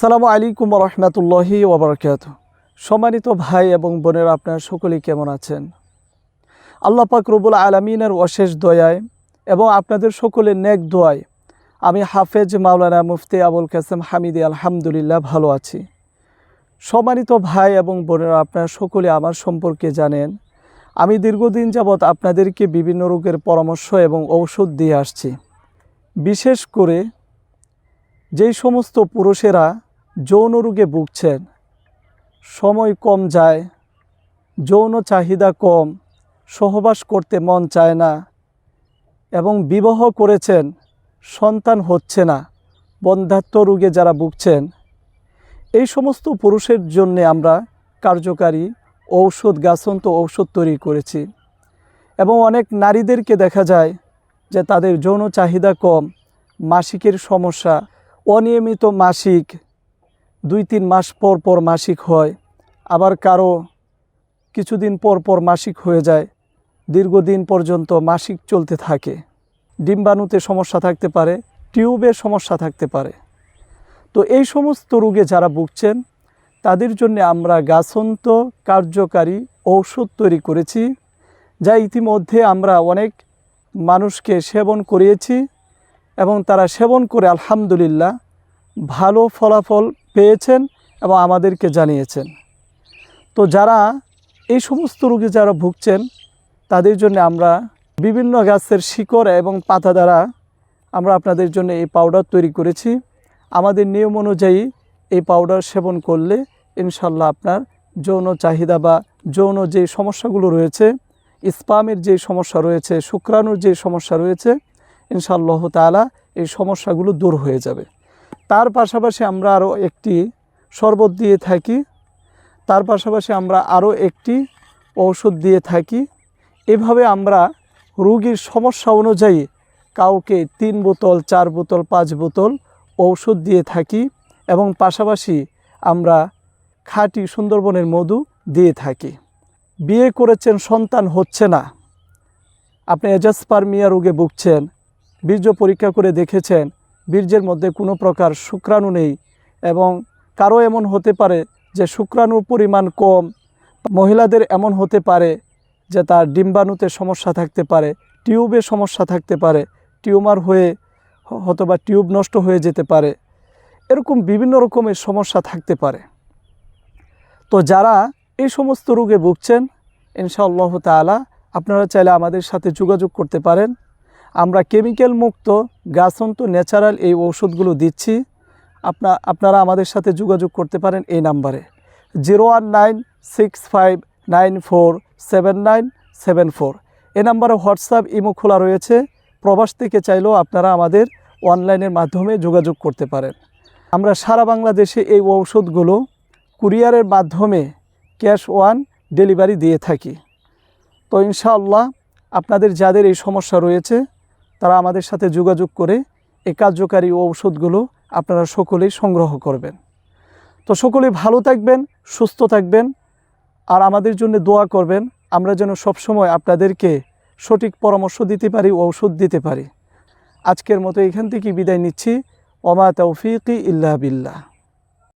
আসসালামু আলাইকুম রহমতুল্লাহি ওবরাকাতুহু। সম্মানিত ভাই এবং বোনেরা, আপনারা সকলেই কেমন আছেন? আল্লাহ পাক রব্বুল আলামিনের অশেষ দয়ায় এবং আপনাদের সকলের নেক দোয়ায় আমি হাফেজ মাওলানা মুফতি আবুল কাসেম হামিদি আলহামদুলিল্লাহ ভালো আছি। সম্মানিত ভাই এবং বোনেরা, আপনারা সকলে আমার সম্পর্কে জানেন, আমি দীর্ঘদিন যাবৎ আপনাদেরকে বিভিন্ন রোগের পরামর্শ এবং ঔষধ দিয়ে আসছি। বিশেষ করে যেই সমস্ত পুরুষেরা যৌন রোগে ভুগছেন, সময় কম যায়, যৌন চাহিদা কম, সহবাস করতে মন চায় না এবং বিবাহ করেছেন সন্তান হচ্ছে না, বন্ধ্যাত্ব রোগে যারা ভুগছেন, এই সমস্ত পুরুষের জন্য আমরা কার্যকারী ঔষধ, গাছন্ত ঔষধ তৈরি করেছি। এবং অনেক নারীদেরকে দেখা যায় যে তাদের যৌন চাহিদা কম, মাসিকের সমস্যা, অনিয়মিত মাসিক, 2-3 মাস পর পর মাসিক হয়, আবার কারো কিছুদিন পর পর মাসিক হয়ে যায়, দীর্ঘদিন পর্যন্ত মাসিক চলতে থাকে, ডিম্বাণুতে সমস্যা থাকতে পারে, টিউবের সমস্যা থাকতে পারে। তো এই সমস্ত রোগে যারা ভুগছেন তাদের জন্য আমরা গাছন্ত কার্যকারী ঔষধ তৈরি করেছি, যা ইতিমধ্যে আমরা অনেক মানুষকে সেবন করিয়েছি এবং তারা সেবন করে আলহামদুলিল্লাহ ভালো ফলাফল পেয়েছেন এবং আমাদেরকে জানিয়েছেন। তো যারা এই সমস্ত রোগে যারা ভুগছেন তাদের জন্য আমরা বিভিন্ন গাছের শিকড় এবং পাতা দ্বারা আমরা আপনাদের জন্য এই পাউডার তৈরি করেছি। আমাদের নিয়ম অনুযায়ী এই পাউডার সেবন করলে ইনশাল্লাহ আপনার যৌন চাহিদা বা যৌন যে সমস্যাগুলো রয়েছে, স্পামের যে সমস্যা রয়েছে, শুক্রাণুর যে সমস্যা রয়েছে, ইনশাআল্লাহ তাআলা এই সমস্যাগুলো দূর হয়ে যাবে। তার পাশাপাশি আমরা আরও একটি শরবত দিয়ে থাকি, তার পাশাপাশি আমরা আরও একটি ঔষধ দিয়ে থাকি। এভাবে আমরা রোগীর সমস্যা অনুযায়ী কাউকে 3 বোতল, 4 বোতল, 5 বোতল ঔষধ দিয়ে থাকি এবং পাশাপাশি আমরা খাঁটি সুন্দরবনের মধু দিয়ে থাকি। বিয়ে করেছেন, সন্তান হচ্ছে না, আপনি এজাসপার্মিয়া রোগে ভুগছেন, বীর্য পরীক্ষা করে দেখেছেন বীর্যের মধ্যে কোনো প্রকার শুক্রাণু নেই এবং কারো এমন হতে পারে যে শুক্রাণুর পরিমাণ কম, মহিলাদের এমন হতে পারে যে তার ডিম্বাণুতে সমস্যা থাকতে পারে, টিউবে সমস্যা থাকতে পারে, টিউমার হয়ে অথবা টিউব নষ্ট হয়ে যেতে পারে, এরকম বিভিন্ন রকমের সমস্যা থাকতে পারে। তো যারা এই সমস্ত রোগে ভুগছেন ইনশাআল্লাহ তাআলা আপনারা চাইলে আমাদের সাথে যোগাযোগ করতে পারেন। আমরা কেমিক্যাল মুক্ত গাছন্ত ন্যাচারাল এই ঔষধগুলো দিচ্ছি। আপনারা আমাদের সাথে যোগাযোগ করতে পারেন এই নাম্বারে 01965947974। এই নাম্বারে হোয়াটসঅ্যাপ, ইমো খোলা রয়েছে। প্রবাস থেকে চাইলেও আপনারা আমাদের অনলাইনের মাধ্যমে যোগাযোগ করতে পারেন। আমরা সারা বাংলাদেশে এই ঔষধগুলো কুরিয়ারের মাধ্যমে ক্যাশ অন ডেলিভারি দিয়ে থাকি। তো ইনশাআল্লাহ আপনাদের যাদের এই সমস্যা রয়েছে তারা আমাদের সাথে যোগাযোগ করে এই কার্যকারী ঔষধগুলো আপনারা সকলেই সংগ্রহ করবেন। তো সকলেই ভালো থাকবেন, সুস্থ থাকবেন আর আমাদের জন্য দোয়া করবেন, আমরা যেন সবসময় আপনাদেরকে সঠিক পরামর্শ দিতে পারি, ঔষধ দিতে পারি। আজকের মতো এখান থেকে বিদায় নিচ্ছি। ওমা তৌফিকি ইল্লা বিল্লাহ।